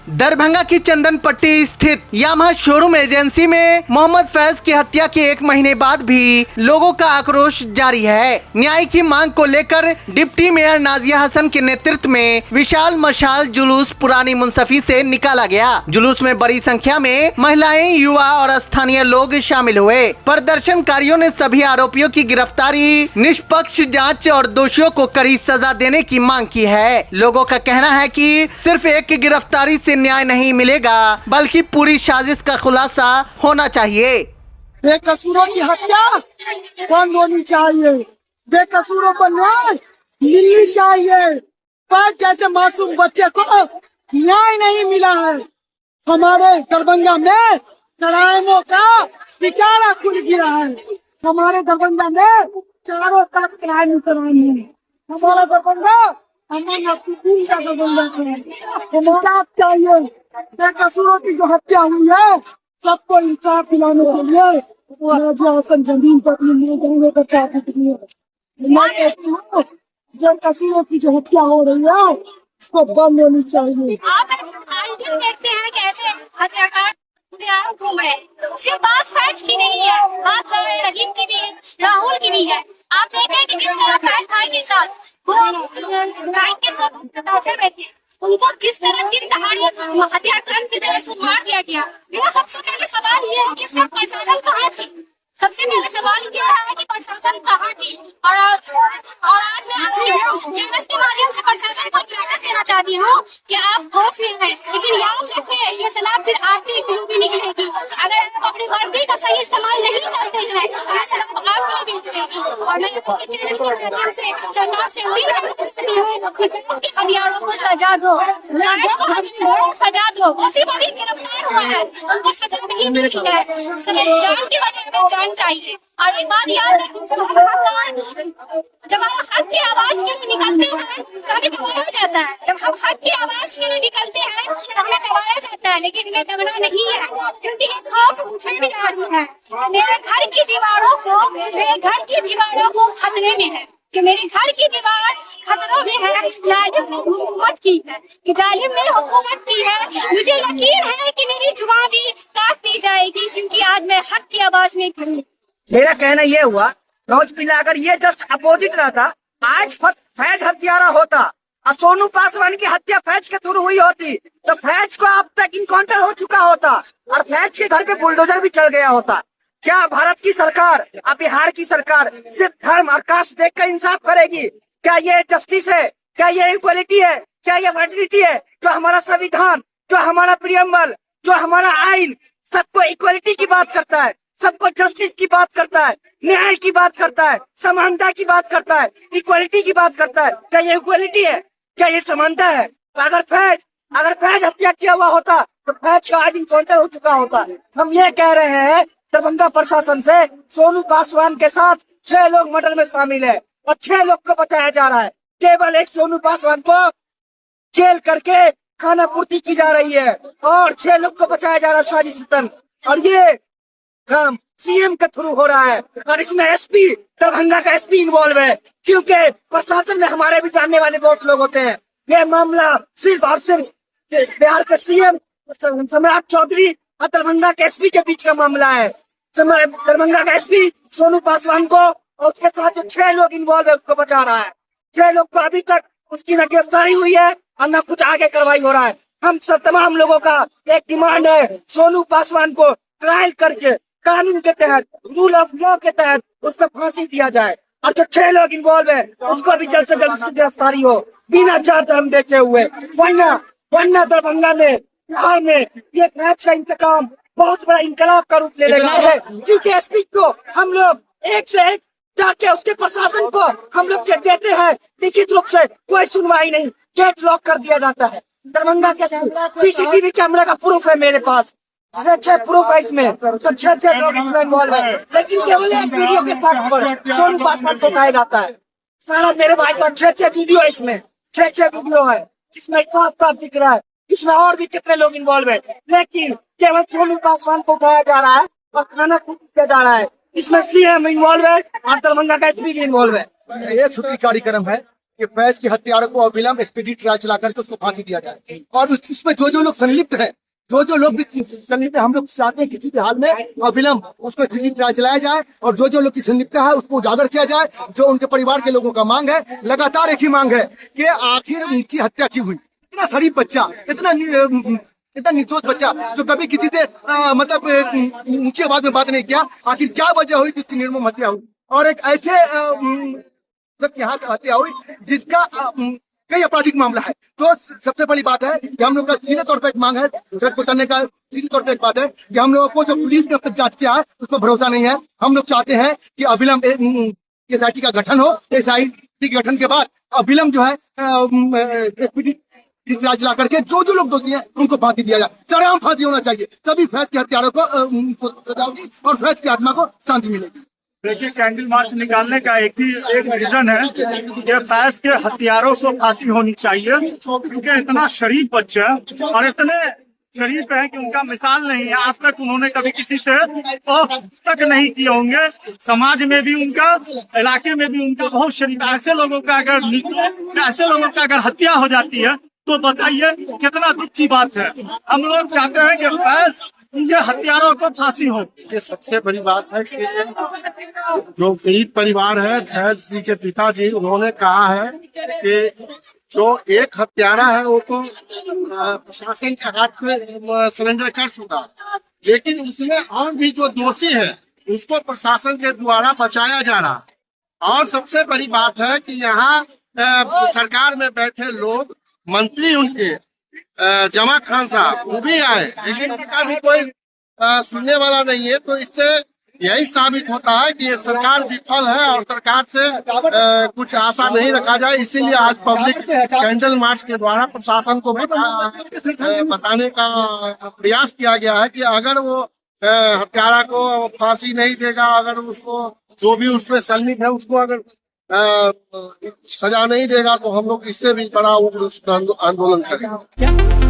दरभंगा की चंदन पट्टी स्थित यामाहा शोरूम एजेंसी में मोहम्मद फैज की हत्या के 1 महीने बाद भी लोगों का आक्रोश जारी है। न्याय की मांग को लेकर डिप्टी मेयर नाजिया हसन के नेतृत्व में विशाल मशाल जुलूस पुरानी मुंसफी से निकाला गया। जुलूस में बड़ी संख्या में महिलाएं, युवा और स्थानीय लोग शामिल हुए। प्रदर्शनकारियों ने सभी आरोपियों की गिरफ्तारी, निष्पक्ष जाँच और दोषियों को कड़ी सजा देने की मांग की है। लोगों का कहना है कि सिर्फ एक गिरफ्तारी से न्याय नहीं मिलेगा, बल्कि पूरी साजिश का खुलासा होना चाहिए। बेकसूरों की हत्या बंद होनी चाहिए, बेकसूरों पर न्याय मिलनी चाहिए। पर जैसे मासूम बच्चे को न्याय नहीं मिला है, हमारे दरभंगा में क्राइमों का पिटारा खुल गया है। हमारे दरभंगा में चारों तरफ क्राइम है। हमारा दरभंगा हमारा चाहिए। बेकसूरों की जो हत्या हुई है, सबको इंसाफ दिलाने के लिए नाजिया हसन जमीन पर बेकसूरों की जो हत्या हो रही है, उसको बंद होनी चाहिए। आप आज दिन देखते हैं कि ऐसे हत्याकांड घूम रहे हैं। सिर्फ बात फैज की नहीं है, बात रहीम की भी है, राहुल की भी है। आप देखें कि जिस तरह फैज भाई के साथ वो बैंक के साथ बैठे रहते, उनको जिस तरह दिन दहाड़े हत्याकांड की तरह से मार दिया गया। मेरा सबसे पहले सवाल ये है कि इसका प्रशासन कहाँ थी? सबसे पहले सवाल ये है कि प्रशासन कहाँ थी? और आज मैं चैनल के माध्यम से प्रशासन को एक मैसेज देना चाहती हूँ कि आप होश में हैं, लेकिन याद रखें ये सलाह फिर आपके दिलों में निकलेगी। अगर आप अपनी वर्दी का सही इस्तेमाल नहीं करते हैं तो ये सलाह आपको भी निकलेगी। और मैं चैनल के माध्यम से सरकार से उम्मीद करती हूँ कि उसके हथियारों को सजा दो, सजा दो। उसी को भी गिरफ्तार हुआ है, उनको सजा नहीं मिली है। जान के बारे में जान चाहिए। और एक बात याद रखें, जब हम हक की आवाज के लिए निकलते हैं तो हमें दबाया जाता है। जब हम हक की आवाज के लिए निकलते हैं तो हमें दबाया जाता है, लेकिन हमें दबना नहीं है, क्योंकि ये खौफ मुझे भी आ रही है। मेरे घर की दीवारों को खतरे में है, कि मेरे घर की दीवार खतरों में है। जालिम ने हुकूमत की है, कि जालिम ने हुकूमत की है। मुझे यकीन है कि मेरी जुबान भी काट दी जाएगी, क्योंकि आज मैं हक की आवाज में खड़ी। मेरा कहना ये हुआ, नौजपिला अगर ये जस्ट अपोजिट रहता, आज फैज हत्यारा होता और सोनू पासवान की हत्या फैज के थ्रू हुई होती, तो फैज को अब तक इनकाउंटर हो चुका होता और फैज के घर पे बुलडोजर भी चल गया होता। क्या भारत की सरकार और बिहार की सरकार सिर्फ धर्म और कास्ट देखकर इंसाफ करेगी? क्या ये जस्टिस है? क्या ये इक्वलिटी है? क्या ये फर्टिलिटी है? जो हमारा संविधान, जो हमारा प्रियम्बल, जो हमारा आइन सबको इक्वलिटी की बात करता है, सबको जस्टिस की बात करता है, न्याय की बात करता है, समानता की बात करता है, इक्वलिटी की बात करता है। क्या ये इक्वलिटी है? क्या ये समानता है? अगर फैज हत्या किया हुआ होता तो फैज का आज इनकाउंटर हो चुका होता। हम ये कह रहे हैं दरभंगा प्रशासन से, सोनू पासवान के साथ 6 लोग मर्डर में शामिल है और 6 लोग को बचाया जा रहा है। केवल एक सोनू पासवान को जेल करके खाना पूर्ति की जा रही है और 6 लोग को बचाया जा रहा है साजिश। और ये काम सीएम के थ्रू हो रहा है और इसमें एसपी, दरभंगा का एसपी इन्वॉल्व है, क्योंकि प्रशासन में हमारे भी जानने वाले बहुत लोग होते हैं। ये मामला सिर्फ और सिर्फ बिहार के सीएम सम्राट चौधरी और दरभंगा के एसपी के बीच का मामला है। दरभंगा का एसपी सोनू पासवान को और उसके साथ जो 6 लोग इन्वॉल्व है उसको बचा रहा है। 6 लोग को अभी तक उसकी न गिरफ्तारी हुई है और न कुछ आगे कार्रवाई हो रहा है। हम सब तमाम लोगों का एक डिमांड है, सोनू पासवान को ट्रायल करके कानून के तहत, रूल ऑफ लॉ के तहत उसको फांसी दिया जाए और जो 6 लोग इन्वॉल्व है उनको भी जल्द से जल्द उसकी गिरफ्तारी हो, बिना जात धर्म देखे हुए। वरना दरभंगा में, बिहार में ये फैज का इंतकाम बहुत बड़ा इंकलाब का रूप ले लेगा है, क्योंकि एसपी को हम लोग एक से एक जाके उसके प्रशासन को हम लोग देते हैं लिखित रूप से, कोई सुनवाई नहीं, गेट लॉक कर दिया जाता है। दरभंगा के सीसीटीवी कैमरा का प्रूफ है मेरे पास, 6 प्रूफ है इसमें, तो 6 लोग इसमें इन्वॉल्व है, लेकिन केवल एक वीडियो के साथ पर सोनू पासवान को उठाया जाता है। सारा मेरे भाई का 6 वीडियो है, इसमें 6 वीडियो है जिसमें साफ दिख रहा है इसमें और भी कितने लोग इन्वॉल्व है, लेकिन केवल सोनू पासवान को उठाया जा रहा है और खाना किया जा रहा है। इसमें सीएम इन्वॉल्व है और दरभंगा का एसपी भी इन्वॉल्व है। एक सूत्री कार्यक्रम है कि फैज के हत्यारों को अविलंब स्पीडी ट्रायल चला करके उसको फांसी दिया जाए। और उसमें जो लोग संलिप्त हैं, जो लोग भी संलिप्त है, हम लोग चाहते हैं किसी भी हाल में अविलंब उसको स्पीडी ट्रायल चलाया जाए और जो लोग की संलिप्त है उसको उजागर किया जाए। जो उनके परिवार के लोगों का मांग है, लगातार एक ही मांग है कि आखिर उनकी हत्या क्यों हुई। इतना शरीफ बच्चा, इतना निर्दोष बच्चा जो कभी किसी से मतलब ऊंची आवाज में बात नहीं किया, आखिर क्या वजह हुई कि उसकी निर्मम हत्या हुई। और एक ऐसे शख्स यहाँ हत्या हुई जिसका कई आपराधिक मामला है। तो सबसे बड़ी बात है कि हम लोग का सीधे तौर पर एक मांग है, सड़क को करने का सीधे तौर पर एक बात है कि हम लोगों को जो पुलिस ने अब तक जांच किया है उस पर भरोसा नहीं है। हम लोग चाहते हैं कि अविलंब एसआईटी का गठन हो। एसआईटी के गठन के बाद अविलंब जो है चला करके जो लोग दोषी हैं उनको फांसी दिया जाए, सरेआम फांसी होना चाहिए। तभी फैज के हत्यारों को सजा होगी और फैज की आत्मा को शांति मिलेगी। देखिए, कैंडल मार्च निकालने का एक रीजन है कि फैज के हत्यारों को फांसी होनी चाहिए, क्योंकि इतना शरीफ बच्चा और इतने शरीफ है कि उनका मिसाल नहीं है। आज तक उन्होंने कभी किसी से तक नहीं किए होंगे। समाज में भी उनका, इलाके में भी उनका बहुत शरीफ। ऐसे लोगों का अगर हत्या हो जाती है तो बताइए कितना दुख की बात है। हम लोग चाहते हैं कि फैज उनके हत्यारों को फांसी हो। ये सबसे बड़ी बात है कि जो पीड़ित परिवार है, फैज जी के पिताजी, उन्होंने कहा है कि जो एक हत्यारा है वो तो प्रशासन के हाथ में सरेंडर कर चुका, लेकिन उसमें और भी जो दोषी है उसको प्रशासन के द्वारा बचाया जा रहा। और सबसे बड़ी बात है कि यहाँ सरकार में बैठे लोग, मंत्री उनके जमा खान साहब, वो भी आए, लेकिन उनका भी कोई सुनने वाला नहीं है। तो इससे यही साबित होता है कि ये सरकार विफल है और सरकार से कुछ आशा नहीं रखा जाए। इसीलिए आज पब्लिक कैंडल मार्च के द्वारा प्रशासन को बताने का प्रयास किया गया है कि अगर वो हत्यारा को फांसी नहीं देगा, अगर उसको जो भी उसमें संलिप्त है उसको अगर सजा नहीं देगा तो हम लोग इससे भी बड़ा आंदोलन करेंगे।